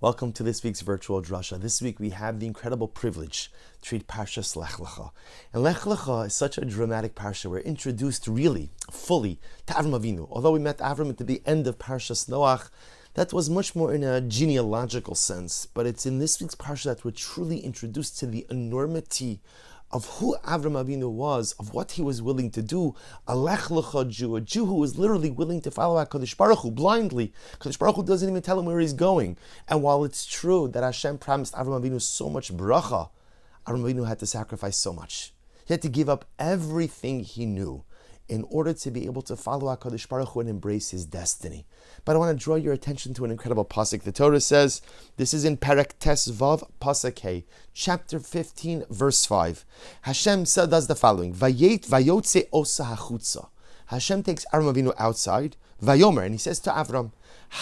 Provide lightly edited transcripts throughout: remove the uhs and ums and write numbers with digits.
Welcome to this week's virtual Drasha. This week we have the incredible privilege to read Parshas Lecha. And Lecha is such a dramatic parsha. We're introduced really, fully to Avram Avinu. Although we met Avram at the end of Parshas Noach, that was much more in a genealogical sense. But it's in this week's parsha that we're truly introduced to the enormity of who Avram Avinu was, of what he was willing to do, a Lech Lecha Jew, a Jew who was literally willing to follow HaKadosh Baruch Hu blindly. HaKadosh Baruch Hu doesn't even tell him where he's going. And while it's true that Hashem promised Avram Avinu so much bracha, Avram Avinu had to sacrifice so much. He had to give up everything he knew in order to be able to follow HaKadosh Baruch Hu and embrace his destiny. But I want to draw your attention to an incredible pasuk. The Torah says, this is in Perek Tes Vav Pasuk Hey, chapter 15, verse 5. Hashem does the following: Vayotze osa hachutza. Hashem takes Avram Avinu outside, Vayomer, and he says to Avram,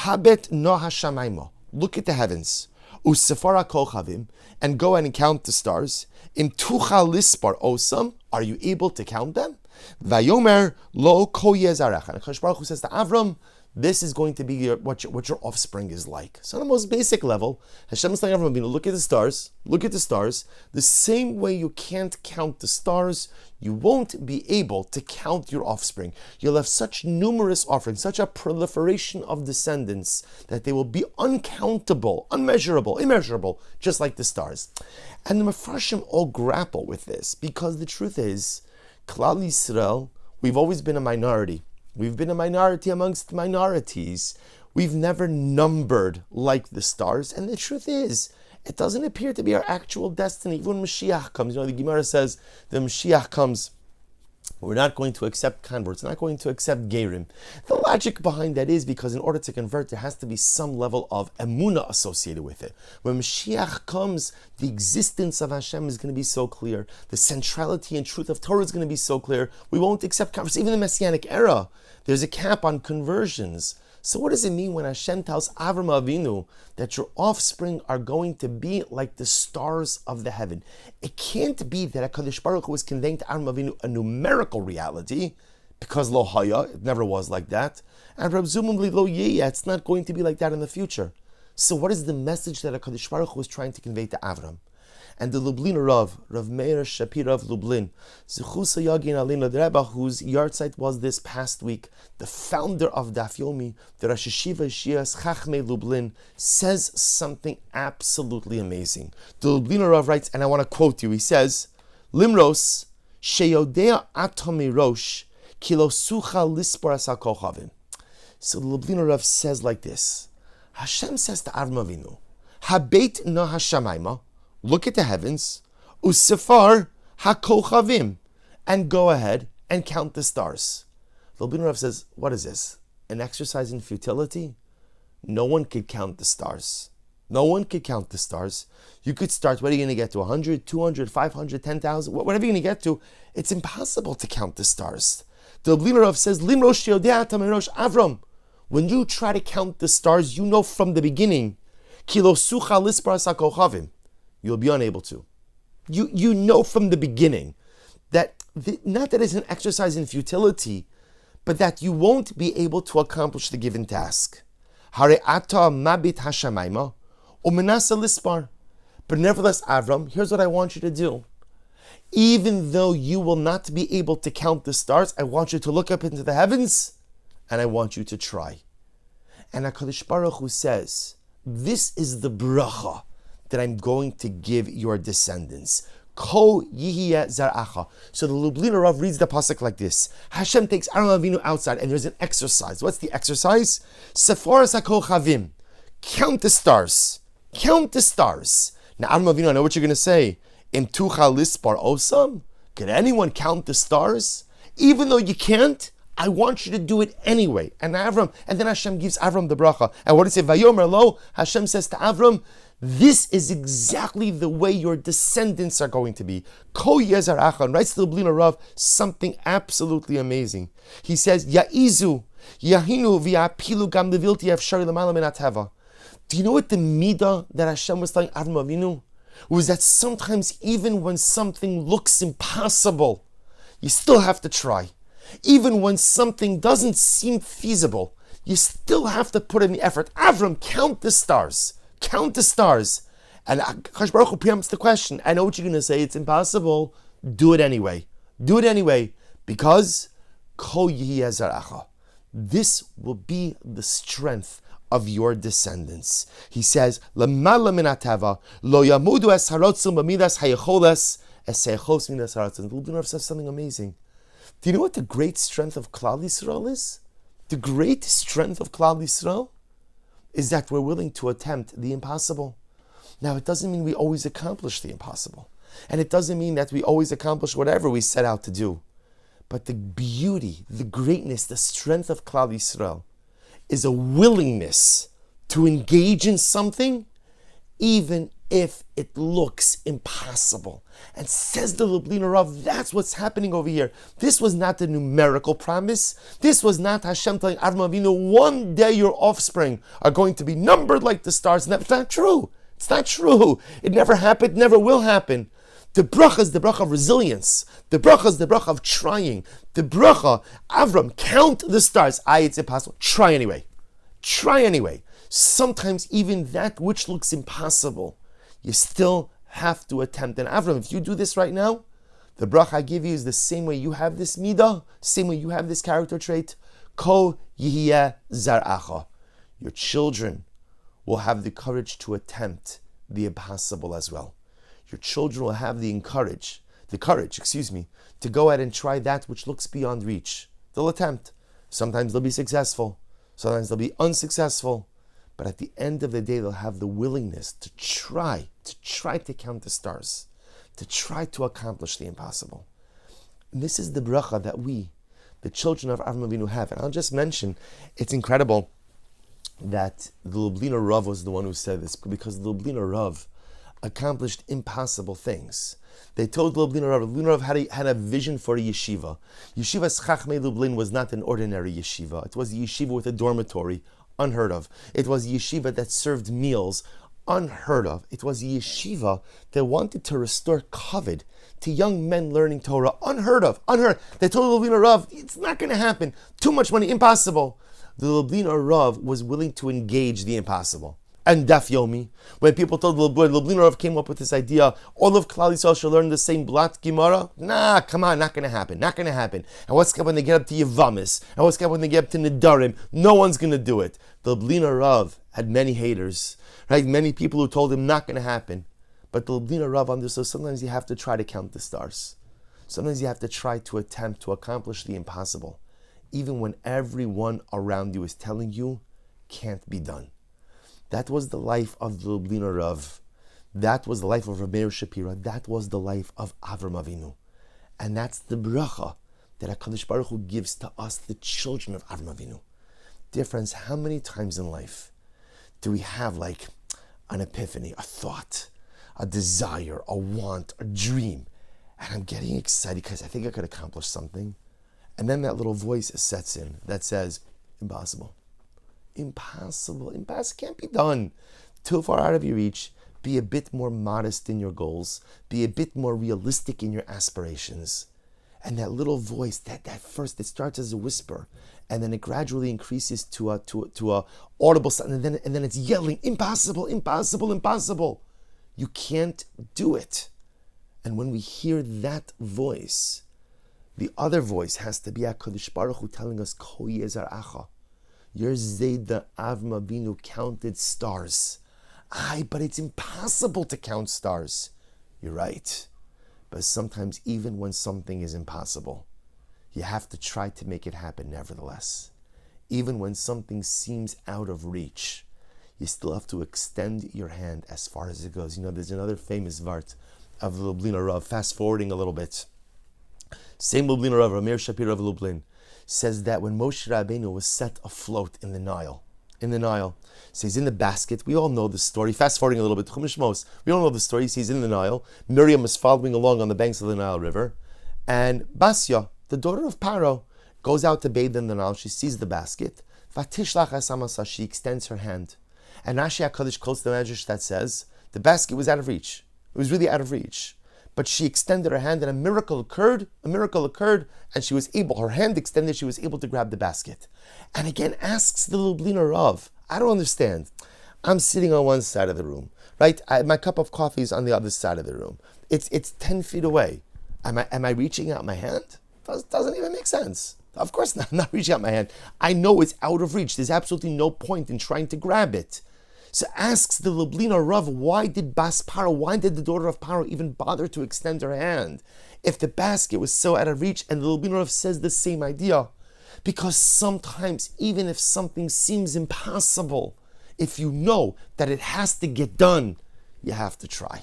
Habet no hashamaymo. Look at the heavens. Usefara kochavim, and go and count the stars. Im tucha lispar osam. Are you able to count them? Vayomer lo ko yezarecha. And HaKadosh Baruch Hu says to Avram, this is going to be what your offspring is like. So on the most basic level, Hashem is telling Avram, look at the stars, the same way you can't count the stars, you won't be able to count your offspring. You'll have such numerous offerings, such a proliferation of descendants, that they will be uncountable, unmeasurable, immeasurable, just like the stars. And the Mefarshim all grapple with this, because the truth is, Klal Yisrael, we've always been a minority. We've been a minority amongst minorities. We've never numbered like the stars. And the truth is, it doesn't appear to be our actual destiny. Even when Mashiach comes, the Gemara says, the Mashiach comes, we're not going to accept converts, not going to accept gerim. The logic behind that is because in order to convert, there has to be some level of emunah associated with it. When Mashiach comes, the existence of Hashem is going to be so clear. The centrality and truth of Torah is going to be so clear. We won't accept converts. Even in the Messianic era, there's a cap on conversions. So what does it mean when Hashem tells Avram Avinu that your offspring are going to be like the stars of the heaven? It can't be that HaKadosh Baruch Hu was conveying to Avram Avinu a numerical reality, because lo haya, it never was like that, and presumably lo yeya, it's not going to be like that in the future. So what is the message that HaKadosh Baruch Hu was trying to convey to Avram? And the Lublin Rav Meir Shapira of Lublin, Zechusa Yagin Alina, the Rebbe whose yahrzeit was this past week, the founder of Daf Yomi, the Rosh Yeshiva Shias Chachmei Lublin, says something absolutely amazing. The Lublin Rav writes, and I want to quote you, he says, Limros, Sheyodea Atomi Rosh, Kilo Sucha Lispar Asakochavim. So the Lublin Rav says like this: Hashem says to Avram Avinu, Habeit no Hashamayma, look at the heavens, usefar hakochavim, and go ahead and count the stars. The Lublin Rav says, what is this? An exercise in futility? No one could count the stars. No one could count the stars. You could start, what are you going to get to? 100, 200, 500, 10,000, whatever you're going to get to. It's impossible to count the stars. The Lublin Rav says, Limrosh Yodea Tamirosh Avram, when you try to count the stars, you know from the beginning, Kilo Sucha Lispar Sakochavim, you'll be unable to. You know from the beginning that not that it's an exercise in futility, but that you won't be able to accomplish the given task. Hare ata mabit hashamayma umenasa lispar. But nevertheless, Avram, here's what I want you to do. Even though you will not be able to count the stars, I want you to look up into the heavens, and I want you to try. And HaKadosh Baruch Hu says, this is the bracha that I'm going to give your descendants. Ko yihiyeh zaracha. So the Lublin Rav reads the pasuk like this: Hashem takes Avram Avinu outside, and there's an exercise. What's the exercise? Seforas hakochavim. Count the stars. Count the stars. Now Avram Avinu, I know what you're going to say. Im tucha lispar osam. Can anyone count the stars? Even though you can't, I want you to do it anyway. And then Hashem gives Avram the bracha. And what does it say? Vayomer lo. Hashem says to Avram, this is exactly the way your descendants are going to be. Ko yezaracha, and writes to the Lublin Rav something absolutely amazing. He says, Ya'izu, Yahinu v'yapilu gam levilti efshari l'mala min hateva. Do you know what the midah that Hashem was telling Avram Avinu? Was that sometimes even when something looks impossible, you still have to try. Even when something doesn't seem feasible, you still have to put in the effort. Avram, count the stars. count the stars. And Akash Baruch Hu preempts the question. I know what you're going to say. It's impossible. Do it anyway. Do it anyway. Because Kol Yihi Zaracha. This will be the strength of your descendants. He says, Lamala min hatava, lo yamudu es harotzim b'midas hayecholes es hayechos midas harotzim. The Lubavitcher Rav says something amazing. Do you know what the great strength of Klal Yisrael is? The great strength of Klal Yisrael is that we're willing to attempt the impossible. Now, it doesn't mean we always accomplish the impossible. And it doesn't mean that we always accomplish whatever we set out to do. But the beauty, the greatness, the strength of Klal Yisrael is a willingness to engage in something even if it looks impossible. And says the Lubliner Rav, that's what's happening over here. This was not a numerical promise. This was not Hashem telling Avraham Avinu, one day your offspring are going to be numbered like the stars. That's not true. It's not true. It never happened, never will happen. The bracha is the bracha of resilience. The bracha is the bracha of trying. The bracha, Avram, count the stars. It's impossible. Try anyway. Try anyway. Sometimes even that which looks impossible, you still have to attempt. And Avram, if you do this right now, the bracha I give you is the same way you have this midah, same way you have this character trait. Ko yihiyeh zaracha. Your children will have the courage to attempt the impossible as well. Your children will have the courage, to go ahead and try that which looks beyond reach. They'll attempt. Sometimes they'll be successful. Sometimes they'll be unsuccessful. But at the end of the day, they'll have the willingness to try to count the stars, to try to accomplish the impossible. And this is the bracha that we, the children of Avraham Avinu, have. And I'll just mention, it's incredible that the Lubliner Rav was the one who said this, because the Lubliner Rav accomplished impossible things. They told the Lubliner Rav had a vision for a yeshiva. Yeshiva Chachmei Lublin was not an ordinary yeshiva. It was a yeshiva with a dormitory, unheard of. It was a yeshiva that served meals, unheard of. It was a yeshiva that wanted to restore kavod to young men learning Torah, unheard of. They told the Lubliner Rav, it's not going to happen. Too much money, impossible. The Lubliner Rav was willing to engage the impossible. And Daf Yomi, when people told the Lubliner Rav came up with this idea, all of Klal Yisrael should learn the same Blat Gemara. Nah, come on, not going to happen. And what's when they get up to Yevamis? And what's when they get up to Nedarim? No one's going to do it. The Lubliner Rav had many haters, right? Many people who told him not going to happen. But the Lubliner Rav understood sometimes you have to try to count the stars. Sometimes you have to try to attempt to accomplish the impossible, even when everyone around you is telling you can't be done. That was the life of the Lubliner Rav. That was the life of Rabbi Meir Shapira. That was the life of Avram Avinu. And that's the bracha that HaKadosh Baruch Hu gives to us, the children of Avram Avinu. Dear friends, how many times in life do we have like an epiphany, a thought, a desire, a want, a dream, and I'm getting excited because I think I could accomplish something, and then that little voice sets in that says, impossible, can't be done, too far out of your reach. Be a bit more modest in your goals, be a bit more realistic in your aspirations. And that little voice, that first, it starts as a whisper, and then it gradually increases to a audible sound, and then it's yelling, impossible. You can't do it. And when we hear that voice, the other voice has to be HaKadosh Baruch Hu telling us, Ko Yezaracha. Your Zayda Avram Avinu counted stars. But it's impossible to count stars. You're right. But sometimes even when something is impossible, you have to try to make it happen nevertheless. Even when something seems out of reach, you still have to extend your hand as far as it goes. You know, there's another famous vart of Lubliner Rav, fast forwarding a little bit. Same Lubliner Rav, Meir Shapira of Lublin, says that when Moshe Rabbeinu was set afloat in the Nile, so he's in the basket. We all know the story. Fast forwarding a little bit, Chumash Mos. We all know the story. He's in the Nile. Miriam is following along on the banks of the Nile River, and Basya, the daughter of Paro, goes out to bathe in the Nile. She sees the basket. Vatishlach asamasa. She extends her hand, and Rashi HaKadosh quotes the Medrash that says the basket was out of reach. It was really out of reach. But she extended her hand and a miracle occurred, and she was able, her hand extended, she was able to grab the basket. And again asks the Lubliner Rav, I don't understand. I'm sitting on one side of the room, right? My cup of coffee is on the other side of the room. It's 10 feet away. Am I reaching out my hand? Doesn't even make sense. Of course not. I'm not reaching out my hand. I know it's out of reach. There's absolutely no point in trying to grab it. So asks the Lublina Rav, why did the daughter of Paro even bother to extend her hand if the basket was so out of reach? And the Lublina Rav says the same idea. Because sometimes, even if something seems impossible, if you know that it has to get done, you have to try.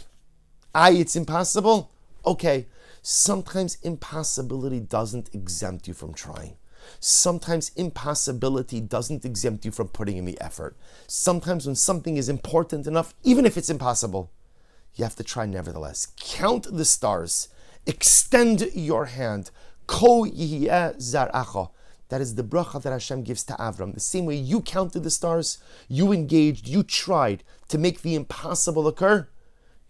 It's impossible? Okay. Sometimes impossibility doesn't exempt you from trying. Sometimes impossibility doesn't exempt you from putting in the effort. Sometimes when something is important enough, even if it's impossible, you have to try nevertheless. Count the stars. Extend your hand. Ko yihiyeh zar'acha. That is the bracha that Hashem gives to Avram. The same way you counted the stars, you engaged, you tried to make the impossible occur,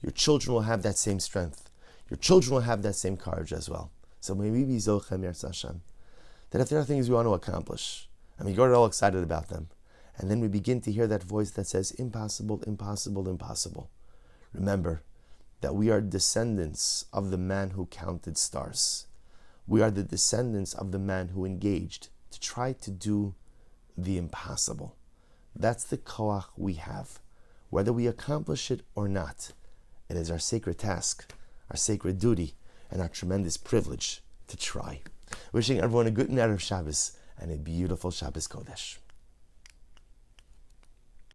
your children will have that same strength. Your children will have that same courage as well. So may we be zochem Yirtzeh Hashem, that if there are things we want to accomplish, and we get all excited about them, and then we begin to hear that voice that says, impossible, impossible, impossible. Remember that we are descendants of the man who counted stars. We are the descendants of the man who engaged to try to do the impossible. That's the koach we have. Whether we accomplish it or not, it is our sacred task, our sacred duty, and our tremendous privilege to try. Wishing everyone a good Erev Shabbos and a beautiful Shabbos Kodesh.